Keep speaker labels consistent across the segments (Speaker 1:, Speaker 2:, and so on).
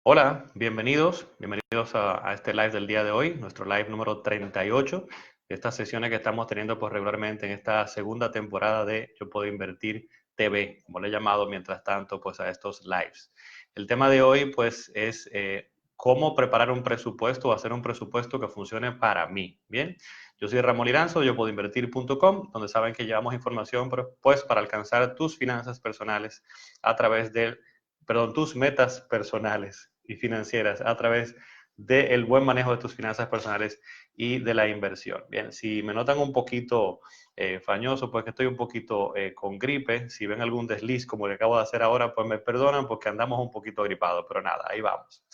Speaker 1: Hola, bienvenidos a este live del día de hoy, nuestro live número 38, estas sesiones que estamos teniendo pues regularmente en esta segunda temporada de Yo Puedo Invertir TV, como le he llamado mientras tanto pues a estos lives. El tema de hoy pues es cómo preparar un presupuesto o hacer un presupuesto que funcione para mí, ¿bien? Yo soy Ramón Liranzo, yo puedo invertir.com, donde saben que llevamos información pues para alcanzar tus finanzas personales a través de, perdón, tus metas personales y financieras a través del buen manejo de tus finanzas personales y de la inversión. Bien, si me notan un poquito fañoso, pues que estoy un poquito con gripe. Si ven algún desliz como el que acabo de hacer ahora, pues me perdonan porque andamos un poquito gripados, pero nada, ahí vamos.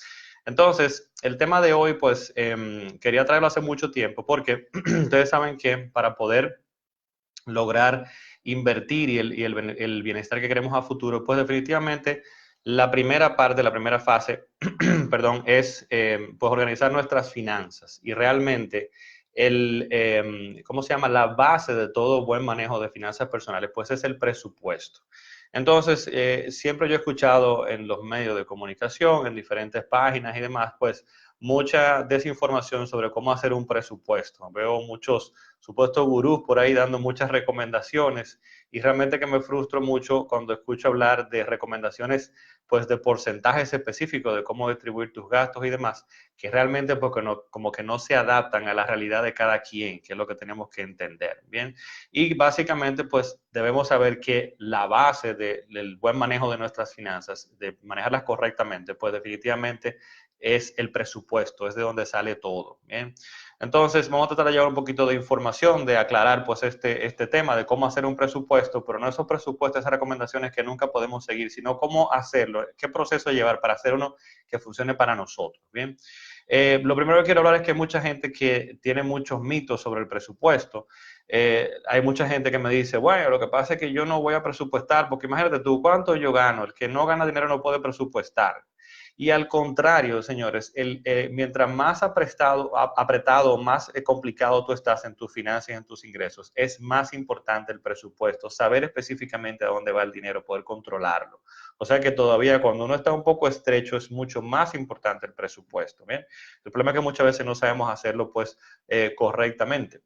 Speaker 1: Entonces, el tema de hoy, pues quería traerlo hace mucho tiempo porque ustedes saben que para poder lograr invertir y el bienestar que queremos a futuro, pues definitivamente la primera parte, la primera fase, perdón, es pues organizar nuestras finanzas y realmente ¿cómo se llama? La base de todo buen manejo de finanzas personales, pues es el presupuesto. Entonces, siempre yo he escuchado en los medios de comunicación, en diferentes páginas y demás, pues mucha desinformación sobre cómo hacer un presupuesto. Veo muchos supuestos gurús por ahí dando muchas recomendaciones y realmente que me frustro mucho cuando escucho hablar de recomendaciones pues de porcentajes específicos de cómo distribuir tus gastos y demás, que realmente porque no, como que no se adaptan a la realidad de cada quien, que es lo que tenemos que entender, ¿bien? Y básicamente pues debemos saber que la base del buen manejo de nuestras finanzas, de manejarlas correctamente, pues definitivamente es el presupuesto, es de donde sale todo, ¿bien? Entonces, vamos a tratar de llevar un poquito de información, de aclarar pues este tema de cómo hacer un presupuesto, pero no esos presupuestos, esas recomendaciones que nunca podemos seguir, sino cómo hacerlo, qué proceso llevar para hacer uno que funcione para nosotros, ¿bien? Lo primero que quiero hablar es que hay mucha gente que tiene muchos mitos sobre el presupuesto. Hay mucha gente que me dice, bueno, lo que pasa es que yo no voy a presupuestar, porque imagínate tú, ¿cuánto yo gano? El que no gana dinero no puede presupuestar. Y al contrario, señores, mientras más apretado, más complicado tú estás en tus finanzas y en tus ingresos, es más importante el presupuesto, saber específicamente a dónde va el dinero, poder controlarlo. O sea que todavía cuando uno está un poco estrecho es mucho más importante el presupuesto. ¿Bien? El problema es que muchas veces no sabemos hacerlo pues correctamente.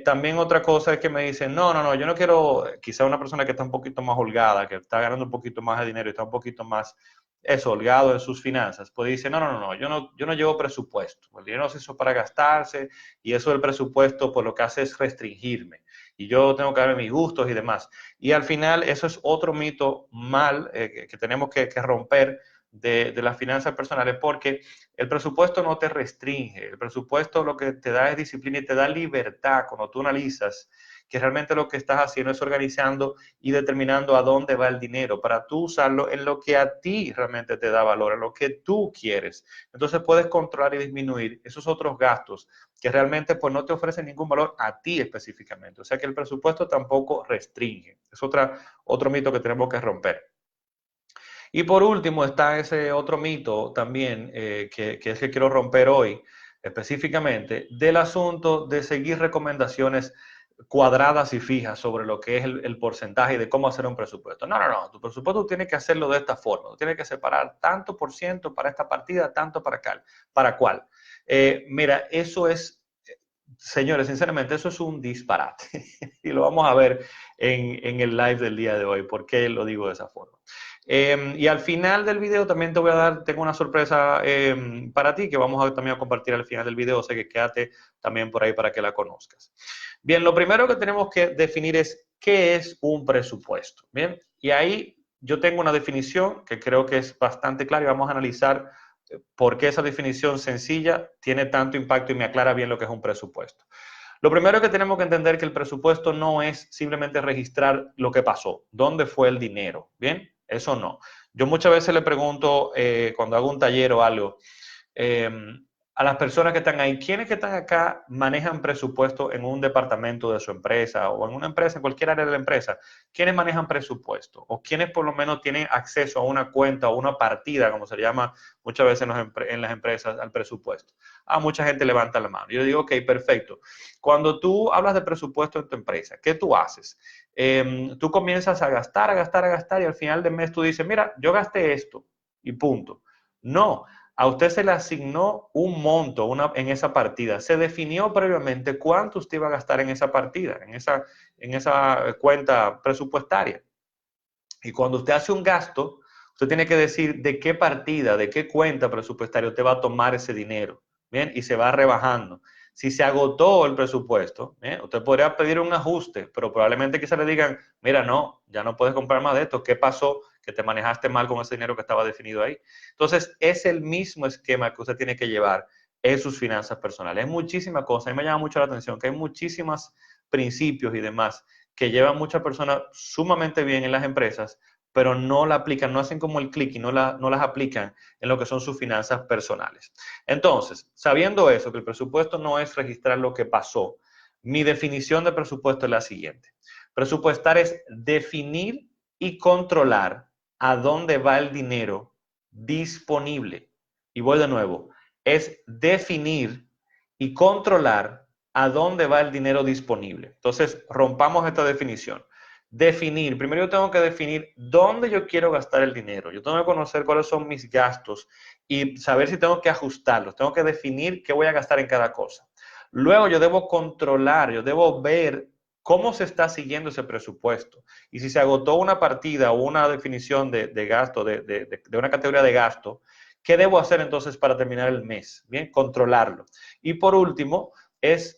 Speaker 1: También otra cosa es que me dicen, no, yo no quiero, quizá una persona que está un poquito más holgada, que está ganando un poquito más de dinero y está un poquito más holgado en sus finanzas, pues dice, no, yo no llevo presupuesto, el dinero se hizo para gastarse y eso del presupuesto pues lo que hace es restringirme y yo tengo que darme mis gustos y demás. Y al final eso es otro mito mal que tenemos que romper de las finanzas personales, porque el presupuesto no te restringe, el presupuesto lo que te da es disciplina y te da libertad cuando tú analizas que realmente lo que estás haciendo es organizando y determinando a dónde va el dinero para tú usarlo en lo que a ti realmente te da valor, en lo que tú quieres. Entonces puedes controlar y disminuir esos otros gastos que realmente pues no te ofrecen ningún valor a ti específicamente. O sea que el presupuesto tampoco restringe. Es otro mito que tenemos que romper. Y por último está ese otro mito también que es que quiero romper hoy específicamente del asunto de seguir recomendaciones cuadradas y fijas sobre lo que es el porcentaje y de cómo hacer un presupuesto. No, tu presupuesto tiene que hacerlo de esta forma, tiene que separar tanto por ciento para esta partida, tanto para cuál. Mira, eso es, señores, sinceramente, eso es un disparate y lo vamos a ver en el live del día de hoy, por qué lo digo de esa forma. Y al final del video también te voy a dar, tengo una sorpresa para ti que vamos a también a compartir al final del video, o sea que quédate también por ahí para que la conozcas. Bien, lo primero que tenemos que definir es qué es un presupuesto. Bien, y ahí yo tengo una definición que creo que es bastante clara y vamos a analizar por qué esa definición sencilla tiene tanto impacto y me aclara bien lo que es un presupuesto. Lo primero que tenemos que entender es que el presupuesto no es simplemente registrar lo que pasó, dónde fue el dinero, ¿bien? Eso no. Yo muchas veces le pregunto cuando hago un taller o algo, eh, a las personas que están ahí, ¿quiénes que están acá manejan presupuesto en un departamento de su empresa o en una empresa, en cualquier área de la empresa? ¿Quiénes manejan presupuesto? ¿O quiénes por lo menos tienen acceso a una cuenta o una partida, como se llama muchas veces en las empresas, al presupuesto? Mucha gente levanta la mano. Yo digo, ok, perfecto. Cuando tú hablas de presupuesto en tu empresa, ¿qué tú haces? Tú comienzas a gastar y al final del mes tú dices, mira, yo gasté esto y punto. No, a usted se le asignó un monto en esa partida. Se definió previamente cuánto usted iba a gastar en esa partida, en esa cuenta presupuestaria. Y cuando usted hace un gasto, usted tiene que decir de qué partida, de qué cuenta presupuestaria usted va a tomar ese dinero. Bien, y se va rebajando. Si se agotó el presupuesto, bien, usted podría pedir un ajuste, pero probablemente quizá le digan, mira, no, ya no puedes comprar más de esto. ¿Qué pasó? Que te manejaste mal con ese dinero que estaba definido ahí. Entonces, es el mismo esquema que usted tiene que llevar en sus finanzas personales. Hay muchísimas cosas. A mí me llama mucho la atención que hay muchísimos principios y demás que llevan muchas personas sumamente bien en las empresas, pero no la aplican, no hacen como el clic y no las aplican en lo que son sus finanzas personales. Entonces, sabiendo eso, que el presupuesto no es registrar lo que pasó, mi definición de presupuesto es la siguiente. Presupuestar es definir y controlar a dónde va el dinero disponible. Y voy de nuevo, es definir y controlar a dónde va el dinero disponible. Entonces, rompamos esta definición. Definir, primero yo tengo que definir dónde yo quiero gastar el dinero. Yo tengo que conocer cuáles son mis gastos y saber si tengo que ajustarlos. Tengo que definir qué voy a gastar en cada cosa. Luego yo debo controlar, yo debo ver cómo se está siguiendo ese presupuesto. Y si se agotó una partida o una definición de gasto, de una categoría de gasto, ¿qué debo hacer entonces para terminar el mes? Bien, controlarlo. Y por último, es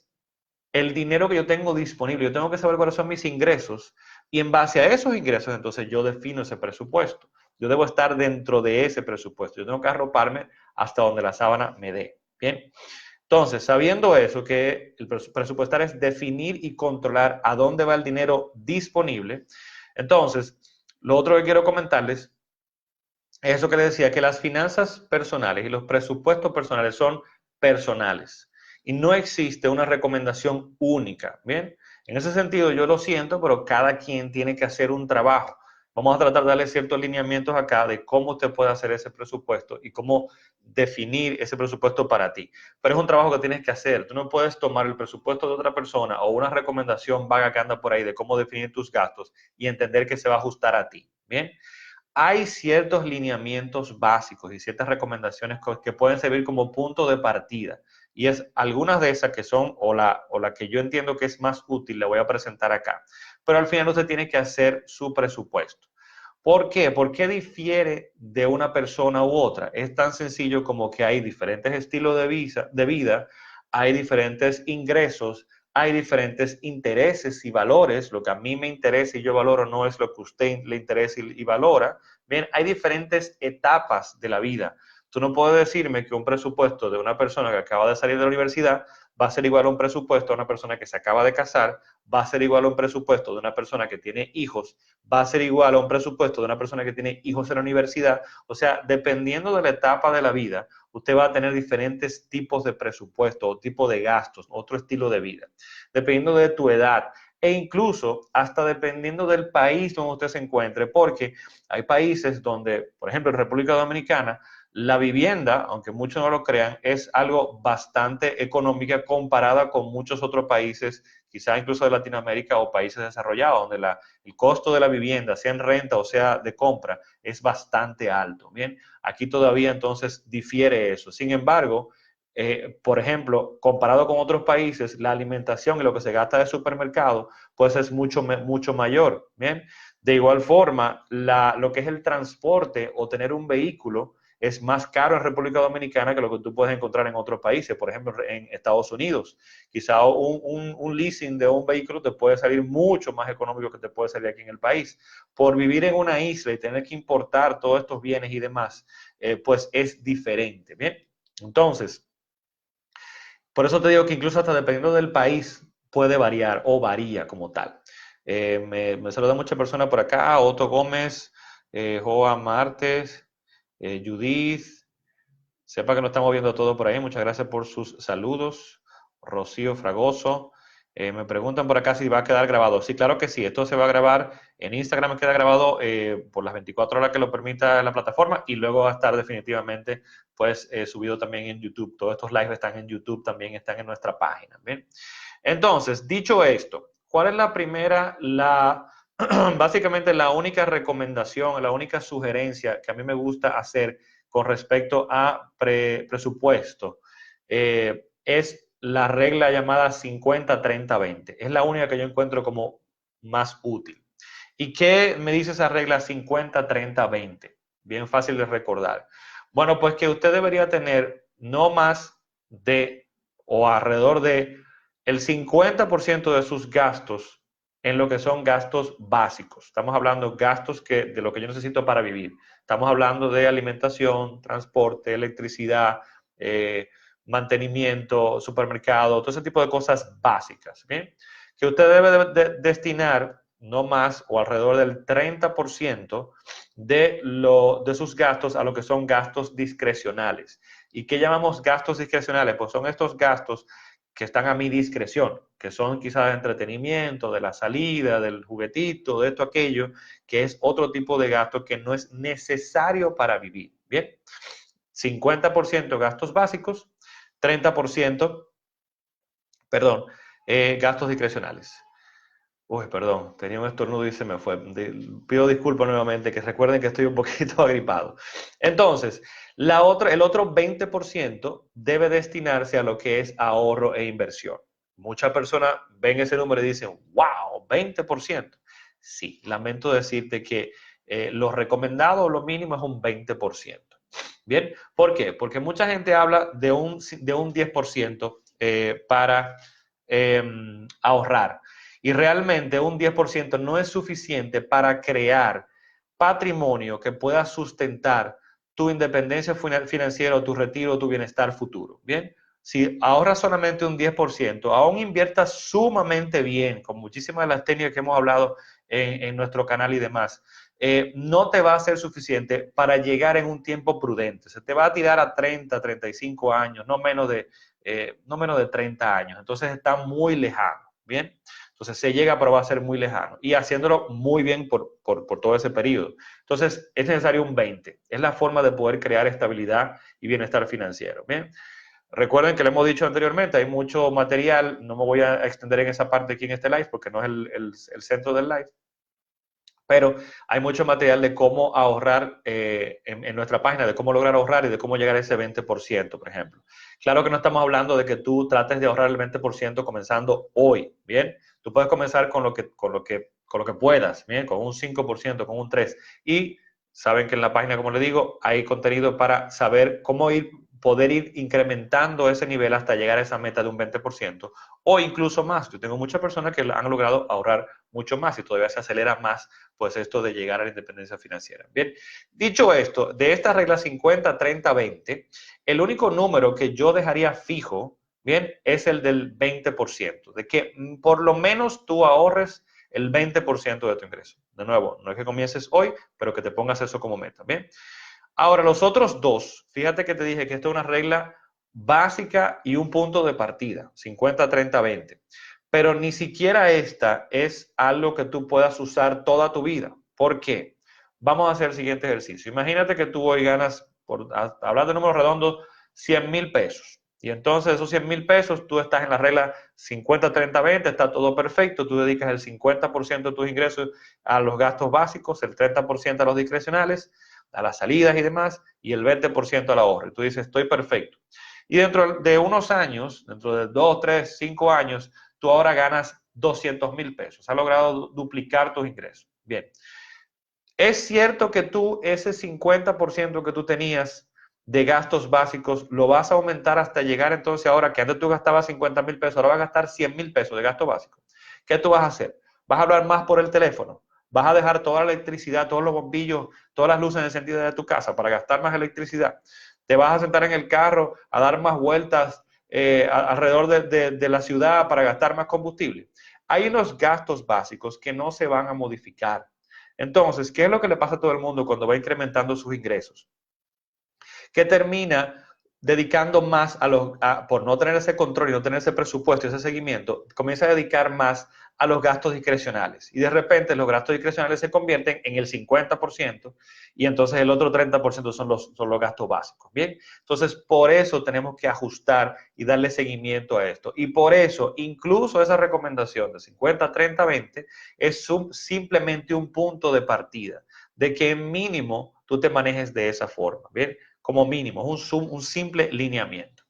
Speaker 1: el dinero que yo tengo disponible. Yo tengo que saber cuáles son mis ingresos y en base a esos ingresos, entonces yo defino ese presupuesto. Yo debo estar dentro de ese presupuesto. Yo tengo que arroparme hasta donde la sábana me dé. Bien. Entonces, sabiendo eso, que el presupuestar es definir y controlar a dónde va el dinero disponible, entonces, lo otro que quiero comentarles es eso que les decía, que las finanzas personales y los presupuestos personales son personales y no existe una recomendación única, ¿bien? En ese sentido yo lo siento, pero cada quien tiene que hacer un trabajo. Vamos a tratar de darle ciertos lineamientos acá de cómo usted puede hacer ese presupuesto y cómo definir ese presupuesto para ti. Pero es un trabajo que tienes que hacer. Tú no puedes tomar el presupuesto de otra persona o una recomendación vaga que anda por ahí de cómo definir tus gastos y entender que se va a ajustar a ti, ¿bien? Hay ciertos lineamientos básicos y ciertas recomendaciones que pueden servir como punto de partida. Y es algunas de esas que son, o la que yo entiendo que es más útil, la voy a presentar acá. Pero al final usted tiene que hacer su presupuesto. ¿Por qué? ¿Por qué difiere de una persona u otra? Es tan sencillo como que hay diferentes estilos de vida, hay diferentes ingresos, hay diferentes intereses y valores. Lo que a mí me interesa y yo valoro no es lo que a usted le interesa y valora. Bien, hay diferentes etapas de la vida. Tú no puedes decirme que un presupuesto de una persona que acaba de salir de la universidad va a ser igual a un presupuesto de una persona que se acaba de casar, va a ser igual a un presupuesto de una persona que tiene hijos, va a ser igual a un presupuesto de una persona que tiene hijos en la universidad. O sea, dependiendo de la etapa de la vida, usted va a tener diferentes tipos de presupuesto o tipo de gastos, otro estilo de vida, dependiendo de tu edad e incluso hasta dependiendo del país donde usted se encuentre, porque hay países donde, por ejemplo, en República Dominicana, la vivienda, aunque muchos no lo crean, es algo bastante económica comparada con muchos otros países, quizá incluso de Latinoamérica o países desarrollados, donde el costo de la vivienda, sea en renta o sea de compra, es bastante alto. Bien, aquí todavía entonces difiere eso. Sin embargo, por ejemplo, comparado con otros países, la alimentación y lo que se gasta de supermercado, pues es mucho mayor. Bien, de igual forma, lo que es el transporte o tener un vehículo es más caro en República Dominicana que lo que tú puedes encontrar en otros países, por ejemplo, en Estados Unidos. Quizá un leasing de un vehículo te puede salir mucho más económico que te puede salir aquí en el país. Por vivir en una isla y tener que importar todos estos bienes y demás, pues es diferente. Bien, entonces, por eso te digo que incluso hasta dependiendo del país puede variar o varía como tal. Me saludan muchas personas por acá, Otto Gómez, Joa Martes, Judith, sepa que nos estamos viendo todo por ahí. Muchas gracias por sus saludos. Rocío Fragoso. Me preguntan por acá si va a quedar grabado. Sí, claro que sí. Esto se va a grabar en Instagram, queda grabado por las 24 horas que lo permita la plataforma y luego va a estar definitivamente pues subido también en YouTube. Todos estos lives están en YouTube, también están en nuestra página. ¿Bien? Entonces, dicho esto, ¿cuál es la primera, básicamente la única recomendación, la única sugerencia que a mí me gusta hacer con respecto a presupuesto es la regla llamada 50-30-20. Es la única que yo encuentro como más útil. ¿Y qué me dice esa regla 50-30-20? Bien fácil de recordar. Bueno, pues que usted debería tener no más de o alrededor de el 50% de sus gastos en lo que son gastos básicos. Estamos hablando gastos de lo que yo necesito para vivir. Estamos hablando de alimentación, transporte, electricidad, mantenimiento, supermercado, todo ese tipo de cosas básicas. ¿Bien? Que usted debe destinar no más o alrededor del 30% de sus gastos a lo que son gastos discrecionales. ¿Y qué llamamos gastos discrecionales? Pues son estos gastos que están a mi discreción, que son quizás de entretenimiento, de la salida, del juguetito, de esto, aquello, que es otro tipo de gasto que no es necesario para vivir. Bien, 50% gastos básicos, 30%, perdón, gastos discrecionales. Uy, perdón, tenía un estornudo y se me fue. Pido disculpas nuevamente, que recuerden que estoy un poquito agripado. Entonces, el otro 20% debe destinarse a lo que es ahorro e inversión. Muchas personas ven ese número y dicen, wow, 20%. Sí, lamento decirte que lo recomendado o lo mínimo es un 20%. Bien, ¿por qué? Porque mucha gente habla de un 10% para ahorrar. Y realmente un 10% no es suficiente para crear patrimonio que pueda sustentar tu independencia financiera, tu retiro, tu bienestar futuro. Bien, si ahorras solamente un 10%, aún inviertas sumamente bien, con muchísimas de las técnicas que hemos hablado en nuestro canal y demás, no te va a ser suficiente para llegar en un tiempo prudente. Se te va a tirar a 30, 35 años, no menos de 30 años. Entonces está muy lejano. Bien. Entonces se llega, pero va a ser muy lejano. Y haciéndolo muy bien por todo ese periodo. Entonces es necesario un 20. Es la forma de poder crear estabilidad y bienestar financiero. Bien. Recuerden que lo hemos dicho anteriormente, hay mucho material. No me voy a extender en esa parte aquí en este live porque no es el centro del live. Pero hay mucho material de cómo ahorrar en nuestra página, de cómo lograr ahorrar y de cómo llegar a ese 20%, por ejemplo. Claro que no estamos hablando de que tú trates de ahorrar el 20% comenzando hoy, ¿bien? Tú puedes comenzar con lo que puedas, ¿bien? Con un 5%, con un 3%. Y saben que en la página, como les digo, hay contenido para saber cómo poder ir incrementando ese nivel hasta llegar a esa meta de un 20% o incluso más. Yo tengo muchas personas que han logrado ahorrar mucho más y todavía se acelera más pues esto de llegar a la independencia financiera. Bien, dicho esto, de esta regla 50-30-20, el único número que yo dejaría fijo, bien, es el del 20%, de que por lo menos tú ahorres el 20% de tu ingreso. De nuevo, no es que comiences hoy, pero que te pongas eso como meta, bien. Ahora, los otros dos, fíjate que te dije que esto es una regla básica y un punto de partida, 50-30-20. Pero ni siquiera esta es algo que tú puedas usar toda tu vida. ¿Por qué? Vamos a hacer el siguiente ejercicio. Imagínate que tú hoy ganas, por hablar de números redondos, 100,000 pesos. Y entonces esos 100,000 pesos, tú estás en la regla 50-30-20, está todo perfecto, tú dedicas el 50% de tus ingresos a los gastos básicos, el 30% a los discrecionales, a las salidas y demás, y el 20% al ahorro. Y tú dices, estoy perfecto. Y dentro de unos años, dentro de 2, 3, 5 años, tú ahora ganas 200,000 pesos. Has logrado duplicar tus ingresos. Bien. Es cierto que tú ese 50% que tú tenías de gastos básicos lo vas a aumentar hasta llegar entonces ahora que antes tú gastabas 50,000 pesos, ahora vas a gastar 100,000 pesos de gasto básico. ¿Qué tú vas a hacer? ¿Vas a hablar más por el teléfono? ¿Vas a dejar toda la electricidad, todos los bombillos, todas las luces encendidas de tu casa para gastar más electricidad? ¿Te vas a sentar en el carro a dar más vueltas alrededor de la ciudad para gastar más combustible? Hay unos gastos básicos que no se van a modificar. Entonces, ¿qué es lo que le pasa a todo el mundo cuando va incrementando sus ingresos? Que termina dedicando más por no tener ese control y no tener ese presupuesto y ese seguimiento, comienza a dedicar más a los gastos discrecionales. Y de repente los gastos discrecionales se convierten en el 50% y entonces el otro 30% son los gastos básicos. Bien, entonces por eso tenemos que ajustar y darle seguimiento a esto. Y por eso incluso esa recomendación de 50-30-20 es simplemente un punto de partida, de que mínimo tú te manejes de esa forma. Bien, como mínimo, un simple lineamiento.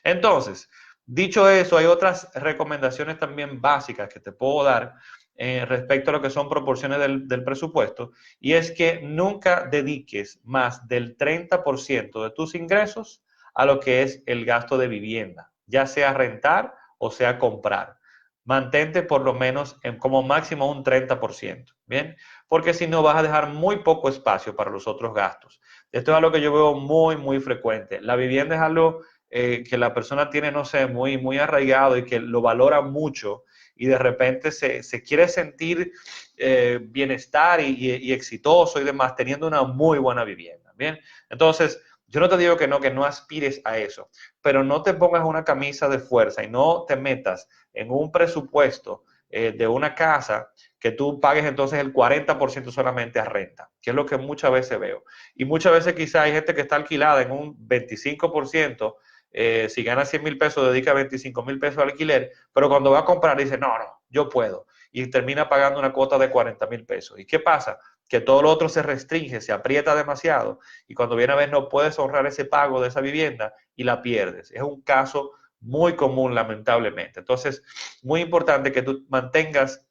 Speaker 1: Entonces, dicho eso, hay otras recomendaciones también básicas que te puedo dar respecto a lo que son proporciones del presupuesto, y es que nunca dediques más del 30% de tus ingresos a lo que es el gasto de vivienda, ya sea rentar o sea comprar. Mantente por lo menos como máximo un 30%, ¿bien? Porque si no vas a dejar muy poco espacio para los otros gastos. Esto es algo que yo veo muy frecuente. La vivienda es algo que la persona tiene, no sé, muy arraigado y que lo valora mucho y de repente se quiere sentir bienestar y exitoso y demás teniendo una muy buena vivienda, ¿bien? Entonces, yo no te digo que no aspires a eso, pero no te pongas una camisa de fuerza y no te metas en un presupuesto de una casa que tú pagues entonces el 40% solamente a renta, que es lo que muchas veces veo. Y muchas veces quizá hay gente que está alquilada en un 25%, si gana 100,000 pesos, dedica 25,000 pesos al alquiler, pero cuando va a comprar dice, no, yo puedo. Y termina pagando una cuota de 40,000 pesos. ¿Y qué pasa? Que todo lo otro se restringe, se aprieta demasiado y cuando viene a ver no puedes honrar ese pago de esa vivienda y la pierdes. Es un caso muy común, lamentablemente. Entonces, muy importante que tú mantengas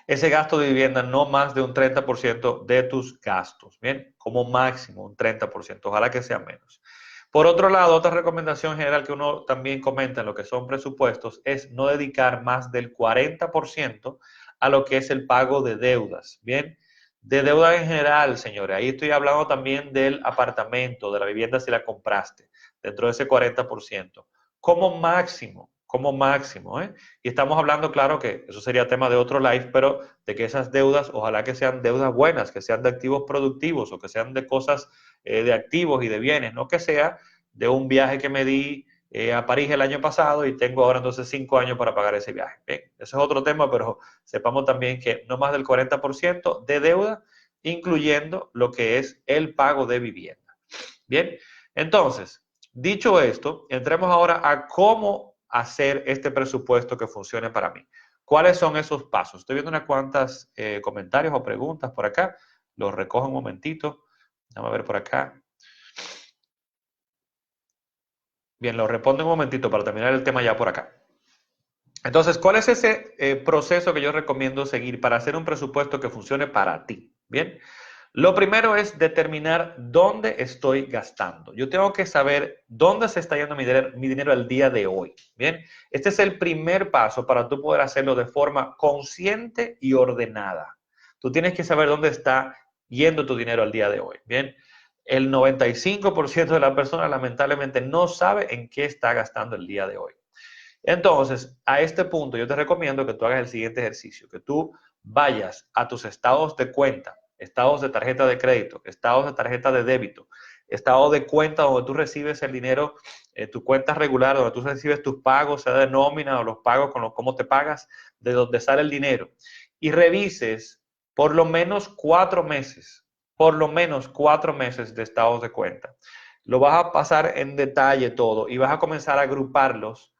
Speaker 1: ese gasto de vivienda no más de un 30% de tus gastos, ¿bien? Como máximo un 30%, ojalá que sea menos. Por otro lado, otra recomendación general que uno también comenta en lo que son presupuestos es no dedicar más del 40% a lo que es el pago de deudas, ¿bien? De deuda en general, señores. Ahí estoy hablando también del apartamento, de la vivienda si la compraste, dentro de ese 40%. Como máximo, ¿eh? Y estamos hablando, claro, que eso sería tema de otro live, pero de que esas deudas, ojalá que sean deudas buenas, que sean de activos productivos o que sean de cosas de activos y de bienes, no que sea de un viaje que me di a París el año pasado y tengo ahora entonces 5 años para pagar ese viaje. Bien, ese es otro tema, pero sepamos también que no más del 40% de deuda, incluyendo lo que es el pago de vivienda. Bien, entonces, dicho esto, entremos ahora a cómo hacer este presupuesto que funcione para mí. ¿Cuáles son esos pasos? Estoy viendo unas cuantas comentarios o preguntas por acá. Los recojo un momentito. Vamos a ver por acá. Bien, lo respondo un momentito para terminar el tema ya por acá. Entonces, ¿cuál es ese proceso que yo recomiendo seguir para hacer un presupuesto que funcione para ti? Bien, lo primero es determinar dónde estoy gastando. Yo tengo que saber dónde se está yendo mi dinero al día de hoy. Bien, este es el primer paso para tú poder hacerlo de forma consciente y ordenada. Tú tienes que saber dónde está yendo tu dinero al día de hoy. Bien, el 95% de la persona lamentablemente no sabe en qué está gastando el día de hoy. Entonces, a este punto yo te recomiendo que tú hagas el siguiente ejercicio, que tú vayas a tus estados de cuenta, estados de tarjeta de crédito, estados de tarjeta de débito, estado de cuenta donde tú recibes el dinero, tu cuenta regular, donde tú recibes tus pagos, sea de nómina o los pagos con cómo te pagas, de donde sale el dinero, y revises por lo menos 4 meses, por lo menos 4 meses de estados de cuenta. Lo vas a pasar en detalle todo y vas a comenzar a agruparlos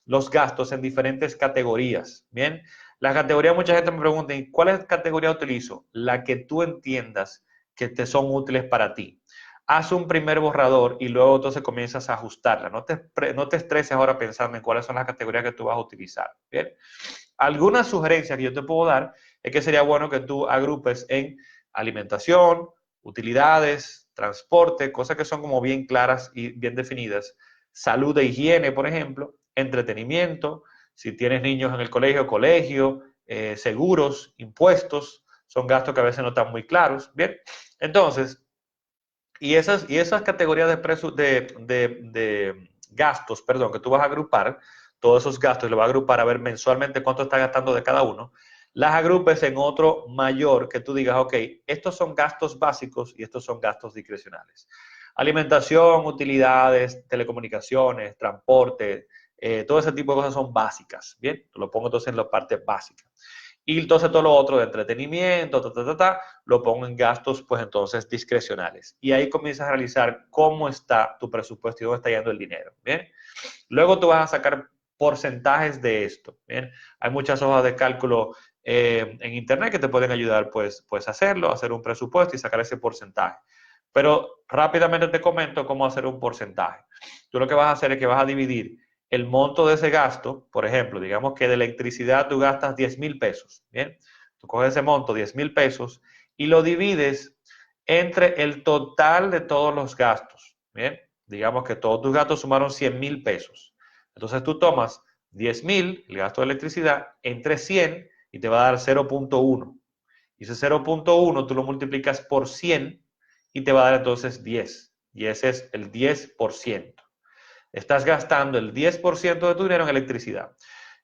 Speaker 1: los gastos en diferentes categorías. Bien, la categoría, mucha gente me pregunta, ¿y cuál categoría utilizo? La que tú entiendas que te son útiles para ti. Haz un primer borrador y luego entonces comienzas a ajustarla. No te estreses ahora pensando en cuáles son las categorías que tú vas a utilizar. Bien, algunas sugerencias que yo te puedo dar es que sería bueno que tú agrupes en alimentación, utilidades, transporte, cosas que son como bien claras y bien definidas, salud e higiene, por ejemplo, entretenimiento, si tienes niños en el colegio, seguros, impuestos, son gastos que a veces no están muy claros. Bien, entonces, y esas categorías de gastos, perdón, que tú vas a agrupar, todos esos gastos, y lo vas a agrupar a ver mensualmente cuánto está gastando de cada uno, las agrupes en otro mayor que tú digas, ok, estos son gastos básicos y estos son gastos discrecionales. Alimentación, utilidades, telecomunicaciones, transporte, todo ese tipo de cosas son básicas, ¿bien? Lo pongo entonces en la parte básica. Y entonces todo lo otro de entretenimiento, lo pongo en gastos, pues entonces discrecionales. Y ahí comienzas a realizar cómo está tu presupuesto y dónde está yendo el dinero, ¿bien? Luego tú vas a sacar porcentajes de esto, ¿bien? Hay muchas hojas de cálculo en internet que te pueden ayudar, pues a hacerlo, a hacer un presupuesto y sacar ese porcentaje. Pero rápidamente te comento cómo hacer un porcentaje. Tú lo que vas a hacer es que vas a dividir el monto de ese gasto. Por ejemplo, digamos que de electricidad tú gastas 10,000 pesos, ¿bien? Tú coges ese monto, 10,000 pesos, y lo divides entre el total de todos los gastos, ¿bien? Digamos que todos tus gastos sumaron 100,000 pesos. Entonces tú tomas 10,000, el gasto de electricidad, entre 100 y te va a dar 0,1. Y ese 0,1 tú lo multiplicas por 100 y te va a dar entonces 10. Y ese es el 10%. Estás gastando el 10% de tu dinero en electricidad.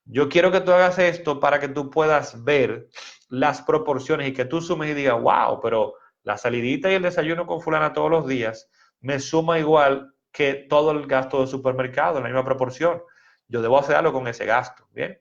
Speaker 1: Yo quiero que tú hagas esto para que tú puedas ver las proporciones y que tú sumes y digas, wow, pero la salidita y el desayuno con fulana todos los días me suma igual que todo el gasto de supermercado en la misma proporción. Yo debo hacer algo con ese gasto, ¿bien?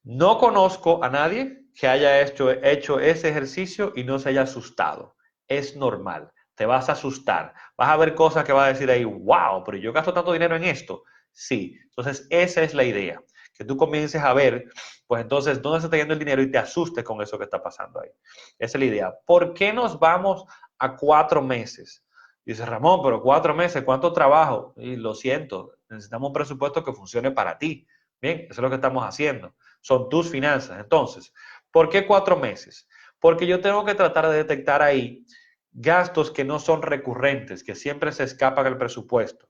Speaker 1: No conozco a nadie que haya hecho ese ejercicio y no se haya asustado. Es normal. Te vas a asustar. Vas a ver cosas que vas a decir ahí, wow, pero yo gasto tanto dinero en esto. Sí. Entonces, esa es la idea. Que tú comiences a ver, pues entonces, dónde se está yendo el dinero y te asustes con eso que está pasando ahí. Esa es la idea. ¿Por qué nos vamos a 4 meses? Dice Ramón, pero 4 meses, ¿cuánto trabajo? Y lo siento, necesitamos un presupuesto que funcione para ti. Bien, eso es lo que estamos haciendo. Son tus finanzas. Entonces, ¿por qué 4 meses? Porque yo tengo que tratar de detectar ahí gastos que no son recurrentes, que siempre se escapan del presupuesto.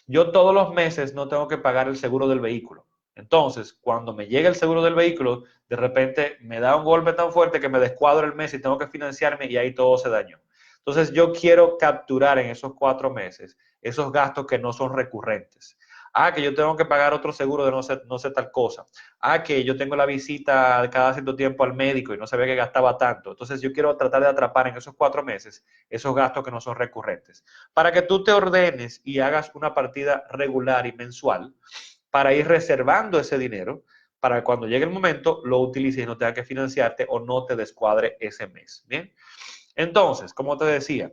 Speaker 1: Yo todos los meses no tengo que pagar el seguro del vehículo. Entonces, cuando me llega el seguro del vehículo, de repente me da un golpe tan fuerte que me descuadro el mes y tengo que financiarme y ahí todo se dañó. Entonces, yo quiero capturar en esos 4 meses esos gastos que no son recurrentes. Ah, que yo tengo que pagar otro seguro de no sé tal cosa. Ah, que yo tengo la visita cada cierto tiempo al médico y no sabía que gastaba tanto. Entonces yo quiero tratar de atrapar en esos 4 meses esos gastos que no son recurrentes. Para que tú te ordenes y hagas una partida regular y mensual para ir reservando ese dinero para cuando llegue el momento lo utilices y no tenga que financiarte o no te descuadre ese mes. Bien. Entonces, como te decía,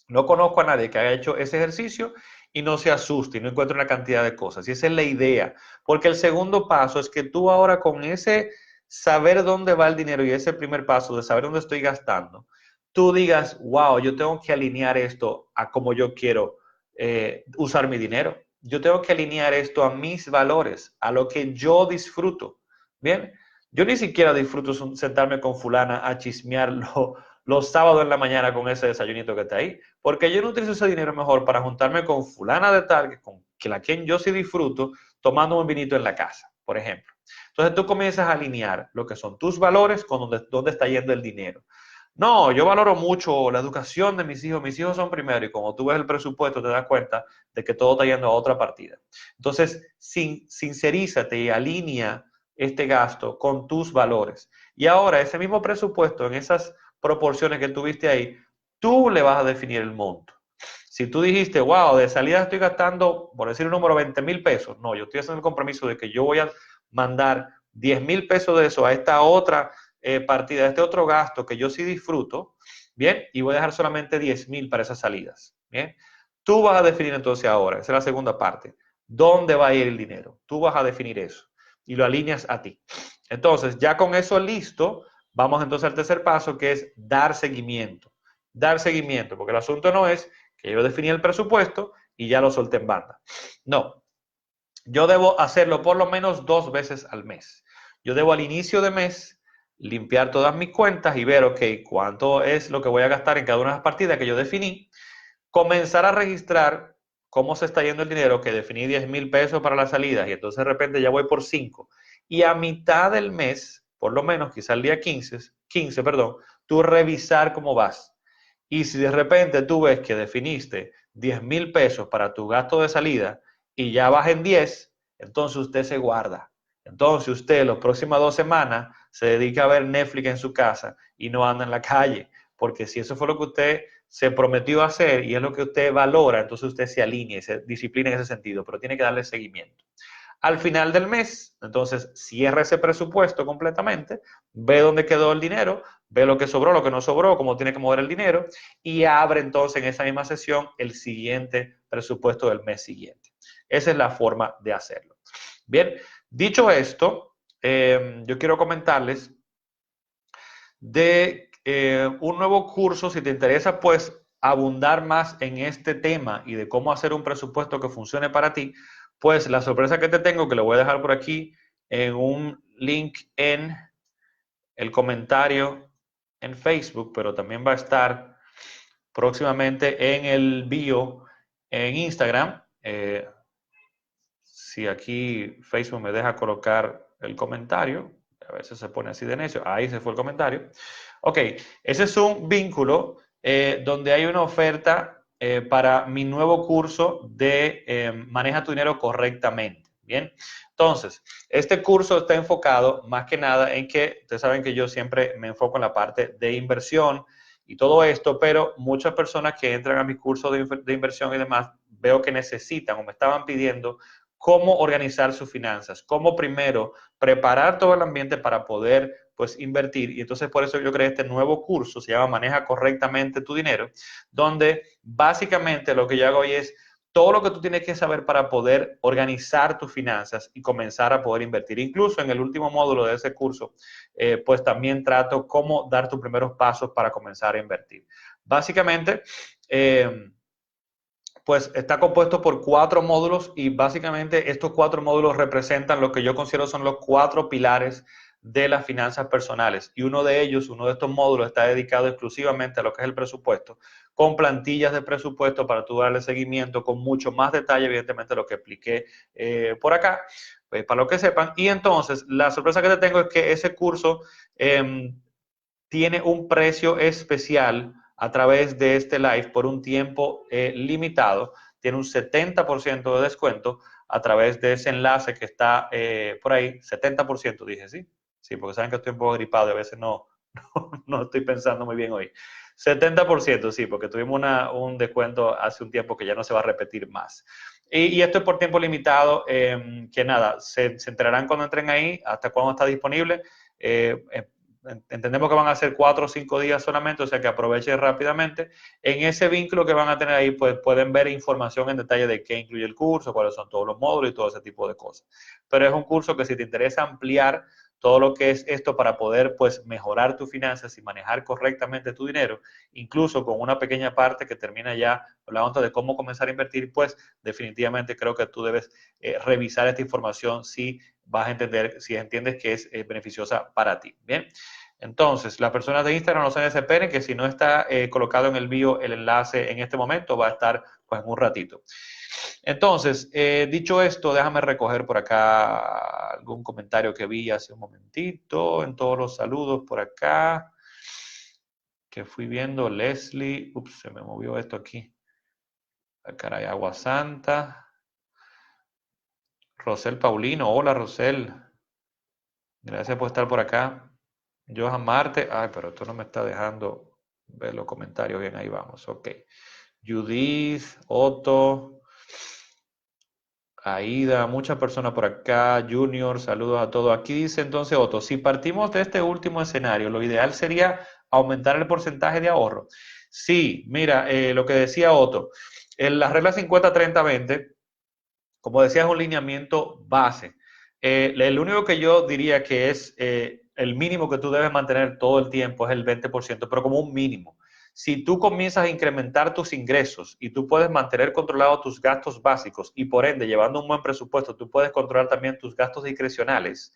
Speaker 1: no conozco a nadie que haya hecho ese ejercicio y no se asuste y no encuentre una cantidad de cosas. Y esa es la idea. Porque el segundo paso es que tú ahora con ese saber dónde va el dinero y ese primer paso de saber dónde estoy gastando, tú digas, wow, yo tengo que alinear esto a cómo yo quiero usar mi dinero. Yo tengo que alinear esto a mis valores, a lo que yo disfruto. Bien, yo ni siquiera disfruto sentarme con fulana a chismearlo los sábados en la mañana con ese desayunito que está ahí. Porque yo no utilizo ese dinero mejor para juntarme con fulana de tal, con que la quien yo sí disfruto, tomando un vinito en la casa, por ejemplo. Entonces tú comienzas a alinear lo que son tus valores con dónde está yendo el dinero. No, yo valoro mucho la educación de mis hijos son primero y como tú ves el presupuesto te das cuenta de que todo está yendo a otra partida. Entonces, sincerízate y alinea este gasto con tus valores. Y ahora ese mismo presupuesto en esas proporciones que tuviste ahí, tú le vas a definir el monto. Si tú dijiste, wow, de salida estoy gastando, por decir un número, 20,000 pesos, no, yo estoy haciendo el compromiso de que yo voy a mandar 10,000 pesos de eso a esta otra partida, a este otro gasto que yo sí disfruto, bien, y voy a dejar solamente 10,000 para esas salidas, bien. Tú vas a definir entonces ahora, esa es la segunda parte, dónde va a ir el dinero. Tú vas a definir eso y lo alineas a ti. Entonces, ya con eso listo, vamos entonces al tercer paso, que es dar seguimiento. Dar seguimiento, porque el asunto no es que yo definí el presupuesto y ya lo solté en banda. No, yo debo hacerlo por lo menos 2 veces al mes. Yo debo al inicio de mes limpiar todas mis cuentas y ver, ok, cuánto es lo que voy a gastar en cada una de las partidas que yo definí. Comenzar a registrar cómo se está yendo el dinero, que definí 10,000 pesos para las salidas y entonces de repente ya voy por 5. Y a mitad del mes, por lo menos, quizá el día 15, perdón, tú revisar cómo vas. Y si de repente tú ves que definiste 10,000 pesos para tu gasto de salida y ya vas en 10, entonces usted se guarda. Entonces usted las próximas 2 semanas se dedica a ver Netflix en su casa y no anda en la calle. Porque si eso fue lo que usted se prometió hacer y es lo que usted valora, entonces usted se alinea y se disciplina en ese sentido, pero tiene que darle seguimiento. Al final del mes, entonces cierra ese presupuesto completamente, ve dónde quedó el dinero, ve lo que sobró, lo que no sobró, cómo tiene que mover el dinero y abre entonces en esa misma sesión el siguiente presupuesto del mes siguiente. Esa es la forma de hacerlo. Bien, dicho esto, yo quiero comentarles de un nuevo curso, si te interesa, pues abundar más en este tema y de cómo hacer un presupuesto que funcione para ti, pues la sorpresa que te tengo, que lo voy a dejar por aquí en un link en el comentario en Facebook, pero también va a estar próximamente en el bio en Instagram. Si aquí Facebook me deja colocar el comentario, a veces se pone así de necio, ahí se fue el comentario. Ok, ese es un vínculo donde hay una oferta para mi nuevo curso de Maneja tu dinero correctamente. Bien, entonces, este curso está enfocado más que nada en que, ustedes saben que yo siempre me enfoco en la parte de inversión y todo esto, pero muchas personas que entran a mi curso de inversión y demás, veo que necesitan o me estaban pidiendo cómo organizar sus finanzas, cómo primero preparar todo el ambiente para poder pues invertir. Y entonces por eso yo creé este nuevo curso, se llama Maneja correctamente tu dinero, donde básicamente lo que yo hago hoy es todo lo que tú tienes que saber para poder organizar tus finanzas y comenzar a poder invertir. Incluso en el último módulo de ese curso, pues también trato cómo dar tus primeros pasos para comenzar a invertir. Básicamente, pues está compuesto por 4 módulos y básicamente estos 4 módulos representan lo que yo considero son los 4 pilares de las finanzas personales. Y uno de ellos, uno de estos módulos está dedicado exclusivamente a lo que es el presupuesto, con plantillas de presupuesto para tú darle seguimiento con mucho más detalle, evidentemente, lo que expliqué por acá, pues, para lo que sepan. Y entonces, la sorpresa que te tengo es que ese curso tiene un precio especial a través de este live por un tiempo limitado. Tiene un 70% de descuento a través de ese enlace que está por ahí. 70% dije, ¿sí? Sí, porque saben que estoy un poco gripado y a veces no estoy pensando muy bien hoy. 70%, sí, porque tuvimos un descuento hace un tiempo que ya no se va a repetir más. Y esto es por tiempo limitado, que nada, se enterarán cuando entren ahí, hasta cuándo está disponible. Entendemos que van a ser 4 o 5 días solamente, o sea que aprovechen rápidamente. En ese vínculo que van a tener ahí, pues pueden ver información en detalle de qué incluye el curso, cuáles son todos los módulos y todo ese tipo de cosas. Pero es un curso que si te interesa ampliar todo lo que es esto para poder pues mejorar tus finanzas y manejar correctamente tu dinero, incluso con una pequeña parte que termina ya hablando de cómo comenzar a invertir, pues definitivamente creo que tú debes revisar esta información si vas a entender, si entiendes que es beneficiosa para ti. Bien, entonces las personas de Instagram no se desesperen, que si no está colocado en el bio el enlace en este momento, va a estar pues en un ratito. Entonces, dicho esto, déjame recoger por acá algún comentario que vi hace un momentito, en todos los saludos por acá, que fui viendo. Leslie, ups, se me movió esto aquí. Ay, caray, Agua Santa. Rosel Paulino, hola Rosel, gracias por estar por acá. Johan Marte, ay, pero esto no me está dejando ver los comentarios bien, ahí vamos, ok. Judith, Otto, Aida, muchas personas por acá, Junior, saludos a todos. Aquí dice entonces Otto, si partimos de este último escenario, lo ideal sería aumentar el porcentaje de ahorro. Sí, mira, lo que decía Otto, en la regla 50-30-20, como decía, es un lineamiento base. El único que yo diría que es el mínimo que tú debes mantener todo el tiempo es el 20%, pero como un mínimo. Si tú comienzas a incrementar tus ingresos y tú puedes mantener controlados tus gastos básicos y por ende, llevando un buen presupuesto, tú puedes controlar también tus gastos discrecionales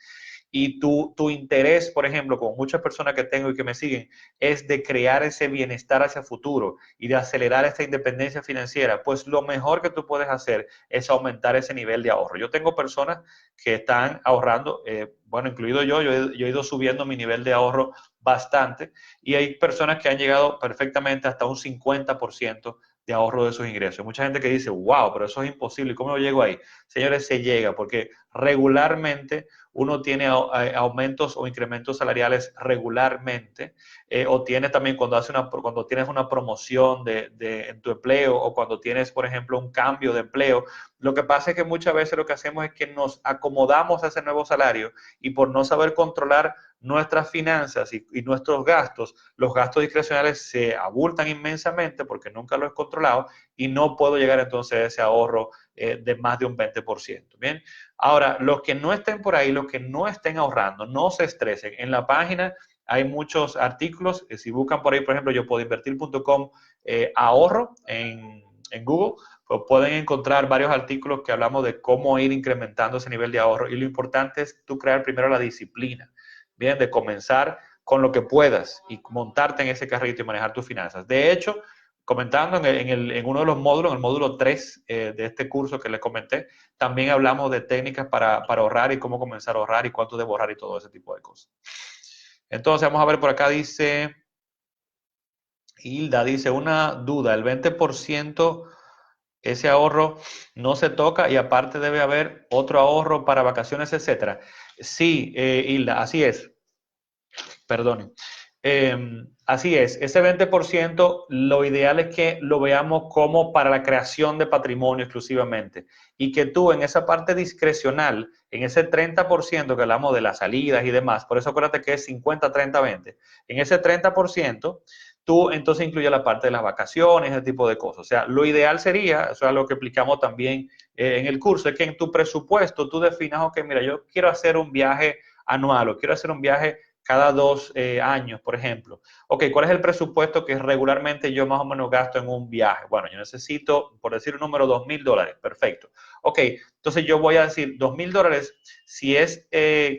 Speaker 1: y tu interés, por ejemplo, con muchas personas que tengo y que me siguen, es de crear ese bienestar hacia futuro y de acelerar esta independencia financiera, pues lo mejor que tú puedes hacer es aumentar ese nivel de ahorro. Yo tengo personas que están ahorrando, bueno, incluido yo he ido subiendo mi nivel de ahorro bastante y hay personas que han llegado perfectamente hasta un 50% de ahorro de sus ingresos. Mucha gente que dice, wow, pero eso es imposible, ¿cómo yo llego ahí? Señores, se llega porque regularmente uno tiene aumentos o incrementos salariales regularmente, o tienes también cuando tienes una promoción en tu empleo o cuando tienes, por ejemplo, un cambio de empleo. Lo que pasa es que muchas veces lo que hacemos es que nos acomodamos a ese nuevo salario y por no saber controlar nuestras finanzas y nuestros gastos, los gastos discrecionales se abultan inmensamente porque nunca los he controlado y no puedo llegar entonces a ese ahorro de más de un 20%. Bien, ahora, los que no estén por ahí, los que no estén ahorrando, no se estresen. En la página hay muchos artículos. Si buscan por ahí, por ejemplo, yo puedo invertir.com ahorro en Google, pues pueden encontrar varios artículos que hablamos de cómo ir incrementando ese nivel de ahorro. Y lo importante es tú crear primero la disciplina, bien, de comenzar con lo que puedas y montarte en ese carrito y manejar tus finanzas. De hecho, comentando en uno de los módulos, en el módulo 3 de este curso que les comenté, también hablamos de técnicas para ahorrar y cómo comenzar a ahorrar y cuánto debo ahorrar y todo ese tipo de cosas. Entonces, vamos a ver por acá, dice Hilda, dice una duda, el 20% ese ahorro no se toca y aparte debe haber otro ahorro para vacaciones, etcétera. Sí, Hilda, así es. Perdonen. Así es, ese 20% lo ideal es que lo veamos como para la creación de patrimonio exclusivamente y que tú en esa parte discrecional, en ese 30% que hablamos de las salidas y demás, por eso acuérdate que es 50, 30, 20, en ese 30% tú entonces incluyes la parte de las vacaciones, ese tipo de cosas. O sea, lo ideal sería, eso es lo que explicamos también en el curso, es que en tu presupuesto tú definas, ok, mira, yo quiero hacer un viaje anual o quiero hacer un viaje cada 2 años, por ejemplo. Ok, ¿cuál es el presupuesto que regularmente yo más o menos gasto en un viaje? Bueno, yo necesito, por decir un número, $2,000. Perfecto. Ok, entonces yo voy a decir $2,000, si es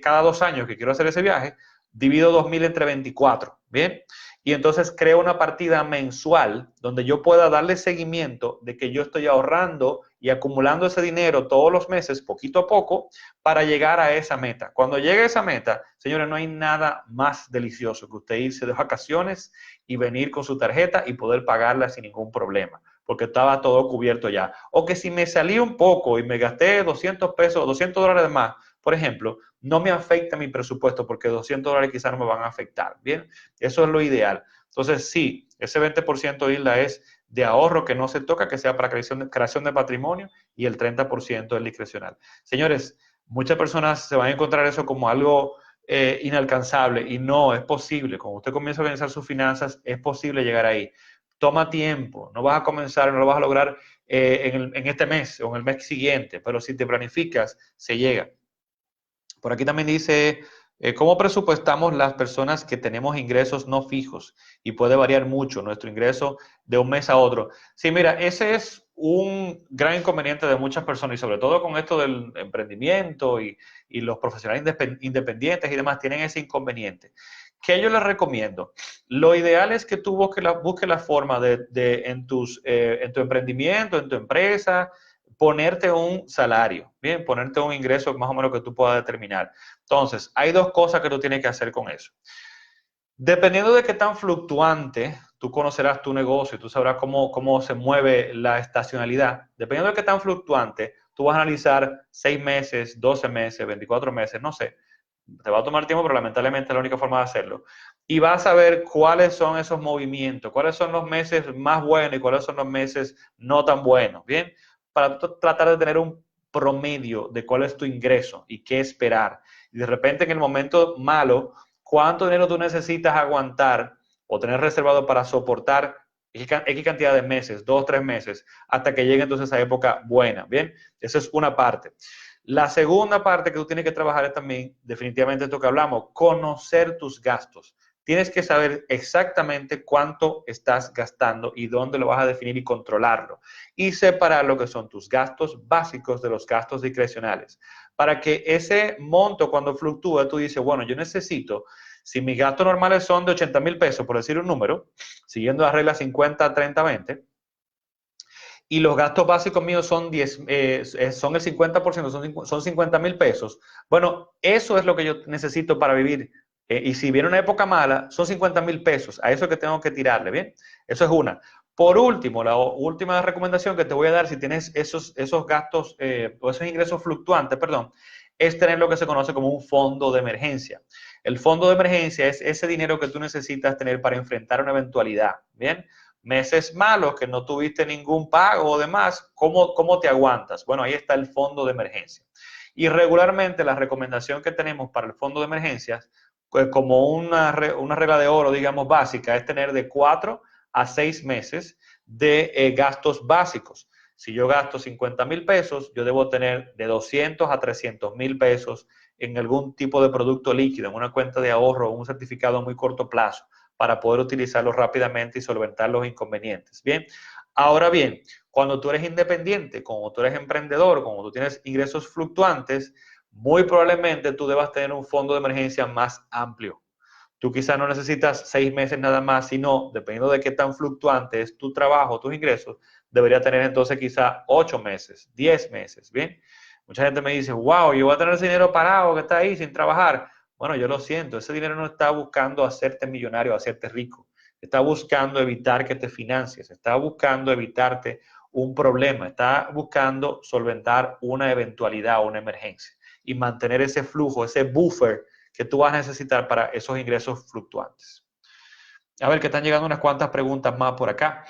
Speaker 1: cada 2 años que quiero hacer ese viaje, divido 2,000 entre 24, ¿bien? Y entonces creo una partida mensual donde yo pueda darle seguimiento de que yo estoy ahorrando y acumulando ese dinero todos los meses, poquito a poco, para llegar a esa meta. Cuando llegue a esa meta, señores, no hay nada más delicioso que usted irse de vacaciones y venir con su tarjeta y poder pagarla sin ningún problema, porque estaba todo cubierto ya. O que si me salí un poco y me gasté 200 pesos, $200 de más, por ejemplo, no me afecta mi presupuesto porque $200 quizás no me van a afectar. Bien, eso es lo ideal. Entonces, sí, ese 20% Isla es de ahorro que no se toca, que sea para creación de patrimonio, y el 30% es discrecional. Señores, muchas personas se van a encontrar eso como algo inalcanzable y no, es posible. Cuando usted comienza a organizar sus finanzas, es posible llegar ahí. Toma tiempo, no vas a comenzar, no lo vas a lograr en este mes o en el mes siguiente, pero si te planificas, se llega. Por aquí también dice, ¿cómo presupuestamos las personas que tenemos ingresos no fijos? Y puede variar mucho nuestro ingreso de un mes a otro. Sí, mira, ese es un gran inconveniente de muchas personas y sobre todo con esto del emprendimiento y los profesionales independientes y demás tienen ese inconveniente. ¿Qué yo les recomiendo? Lo ideal es que tú busques la forma en tu emprendimiento, en tu empresa, ponerte un salario, bien, ponerte un ingreso más o menos que tú puedas determinar. Entonces, hay dos cosas que tú tienes que hacer con eso. Dependiendo de qué tan fluctuante, tú conocerás tu negocio, tú sabrás cómo se mueve la estacionalidad. Dependiendo de qué tan fluctuante, tú vas a analizar 6 meses, 12 meses, 24 meses, no sé. Te va a tomar tiempo, pero lamentablemente es la única forma de hacerlo. Y vas a ver cuáles son esos movimientos, cuáles son los meses más buenos y cuáles son los meses no tan buenos, ¿bien? Para tratar de tener un promedio de cuál es tu ingreso y qué esperar. Y de repente en el momento malo, cuánto dinero tú necesitas aguantar o tener reservado para soportar X cantidad de meses, 2, 3 meses, hasta que llegue entonces esa época buena, ¿bien? Esa es una parte. La segunda parte que tú tienes que trabajar es también, definitivamente esto que hablamos, conocer tus gastos. Tienes que saber exactamente cuánto estás gastando y dónde lo vas a definir y controlarlo. Y separar lo que son tus gastos básicos de los gastos discrecionales. Para que ese monto cuando fluctúa, tú dices, bueno, yo necesito, si mis gastos normales son de 80,000 pesos, por decir un número, siguiendo la regla 50, 30, 20, y los gastos básicos míos son el 50%, son 50,000 pesos. Bueno, eso es lo que yo necesito para vivir. Y si viene una época mala, son 50,000 pesos. A eso es que tengo que tirarle, ¿bien? Eso es una. Por último, la última recomendación que te voy a dar si tienes esos gastos o esos ingresos fluctuantes, perdón, es tener lo que se conoce como un fondo de emergencia. El fondo de emergencia es ese dinero que tú necesitas tener para enfrentar una eventualidad, ¿bien? Meses malos que no tuviste ningún pago o demás, ¿cómo te aguantas? Bueno, ahí está el fondo de emergencia. Y regularmente la recomendación que tenemos para el fondo de emergencias, pues como una regla de oro, digamos, básica, es tener de 4 a 6 meses de gastos básicos. Si yo gasto 50,000 pesos, yo debo tener de 200 a 300,000 pesos en algún tipo de producto líquido, en una cuenta de ahorro o un certificado a muy corto plazo para poder utilizarlo rápidamente y solventar los inconvenientes. Bien, ahora bien, cuando tú eres independiente, cuando tú eres emprendedor, cuando tú tienes ingresos fluctuantes, muy probablemente tú debas tener un fondo de emergencia más amplio. Tú quizás no necesitas 6 meses nada más, sino, dependiendo de qué tan fluctuante es tu trabajo, tus ingresos, debería tener entonces quizás 8 meses, 10 meses, ¿bien? Mucha gente me dice, wow, yo voy a tener ese dinero parado que está ahí sin trabajar. Bueno, yo lo siento, ese dinero no está buscando hacerte millonario, hacerte rico. Está buscando evitar que te financies, está buscando evitarte un problema, está buscando solventar una eventualidad o una emergencia y mantener ese flujo, ese buffer que tú vas a necesitar para esos ingresos fluctuantes. A ver, que están llegando unas cuantas preguntas más por acá.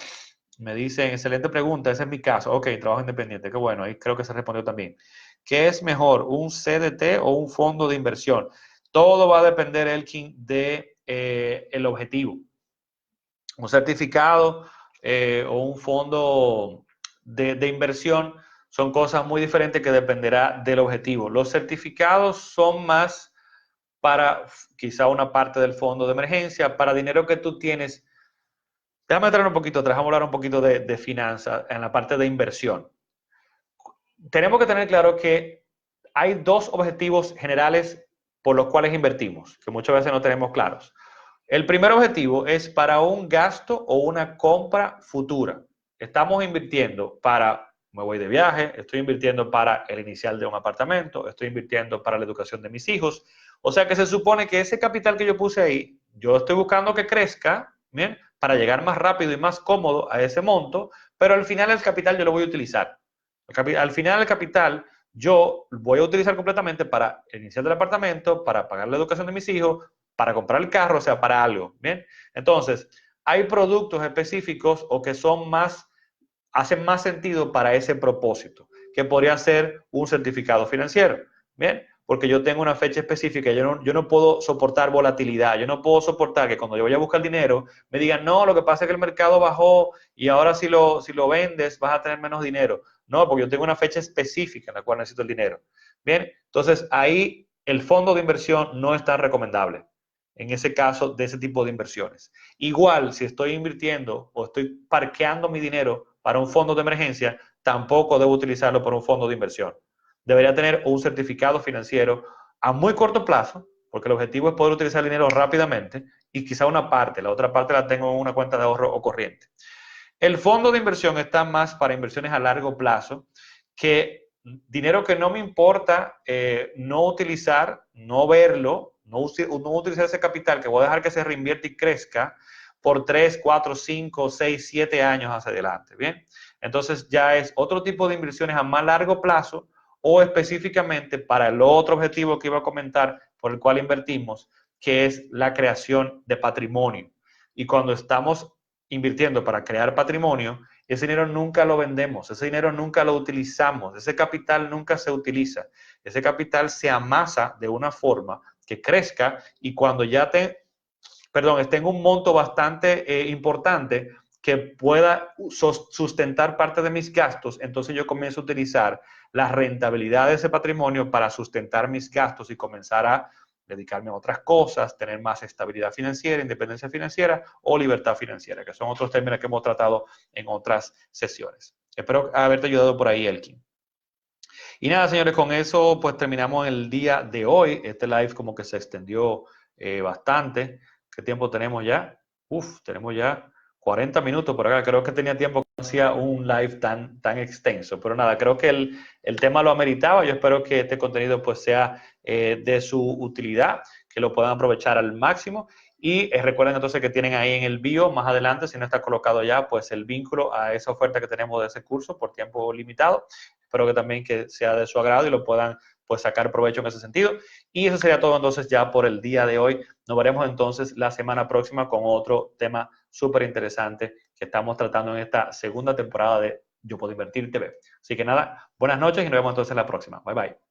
Speaker 1: Me dicen, excelente pregunta, ese es mi caso. Ok, trabajo independiente, qué bueno, ahí creo que se respondió también. ¿Qué es mejor, un CDT o un fondo de inversión? Todo va a depender, Elkin, de el objetivo. Un certificado o un fondo de inversión son cosas muy diferentes que dependerá del objetivo. Los certificados son más para quizá una parte del fondo de emergencia, para dinero que tú tienes. Déjame entrar un poquito atrás, vamos a hablar un poquito de finanzas en la parte de inversión. Tenemos que tener claro que hay dos objetivos generales por los cuales invertimos, que muchas veces no tenemos claros. El primer objetivo es para un gasto o una compra futura. Estamos invirtiendo para, me voy de viaje, estoy invirtiendo para el inicial de un apartamento, estoy invirtiendo para la educación de mis hijos. O sea que se supone que ese capital que yo puse ahí, yo estoy buscando que crezca, ¿bien? Para llegar más rápido y más cómodo a ese monto, pero al final el capital yo lo voy a utilizar. Al final el capital yo voy a utilizar completamente para el inicial del apartamento, para pagar la educación de mis hijos, para comprar el carro, o sea, para algo, ¿bien? Entonces, hay productos específicos o que son más, hacen más sentido para ese propósito, que podría ser un certificado financiero, ¿bien? Porque yo tengo una fecha específica, yo no puedo soportar volatilidad, yo no puedo soportar que cuando yo vaya a buscar dinero me digan, no, lo que pasa es que el mercado bajó y ahora si lo vendes vas a tener menos dinero. No, porque yo tengo una fecha específica en la cual necesito el dinero. Bien, entonces ahí el fondo de inversión no es tan recomendable en ese caso de ese tipo de inversiones. Igual, si estoy invirtiendo o estoy parqueando mi dinero para un fondo de emergencia, tampoco debo utilizarlo para un fondo de inversión. Debería tener un certificado financiero a muy corto plazo, porque el objetivo es poder utilizar el dinero rápidamente y quizá una parte, la otra parte la tengo en una cuenta de ahorro o corriente. El fondo de inversión está más para inversiones a largo plazo, que dinero que no me importa no utilizar, no verlo, no utilizar ese capital que voy a dejar que se reinvierte y crezca por 3, 4, 5, 6, 7 años hacia adelante. Bien, entonces ya es otro tipo de inversiones a más largo plazo o específicamente para el otro objetivo que iba a comentar por el cual invertimos, que es la creación de patrimonio. Y cuando estamos invirtiendo para crear patrimonio, ese dinero nunca lo vendemos, ese dinero nunca lo utilizamos, ese capital nunca se utiliza, ese capital se amasa de una forma que crezca y cuando ya esté en un monto bastante importante que pueda sustentar parte de mis gastos, entonces yo comienzo a utilizar la rentabilidad de ese patrimonio para sustentar mis gastos y comenzar a dedicarme a otras cosas, tener más estabilidad financiera, independencia financiera o libertad financiera, que son otros términos que hemos tratado en otras sesiones. Espero haberte ayudado por ahí, Elkin. Y nada, señores, con eso pues terminamos el día de hoy. Este live como que se extendió bastante. ¿Qué tiempo tenemos ya? Tenemos ya 40 minutos por acá. Creo que tenía tiempo que no hacía un live tan extenso. Pero nada, creo que el tema lo ameritaba. Yo espero que este contenido pues sea de su utilidad, que lo puedan aprovechar al máximo. Y recuerden entonces que tienen ahí en el bio, más adelante, si no está colocado ya, pues el vínculo a esa oferta que tenemos de ese curso por tiempo limitado. Espero que también que sea de su agrado y lo puedan pues sacar provecho en ese sentido. Y eso sería todo entonces ya por el día de hoy. Nos veremos entonces la semana próxima con otro tema súper interesante que estamos tratando en esta segunda temporada de Yo Puedo Invertir TV. Así que nada, buenas noches y nos vemos entonces la próxima. Bye bye.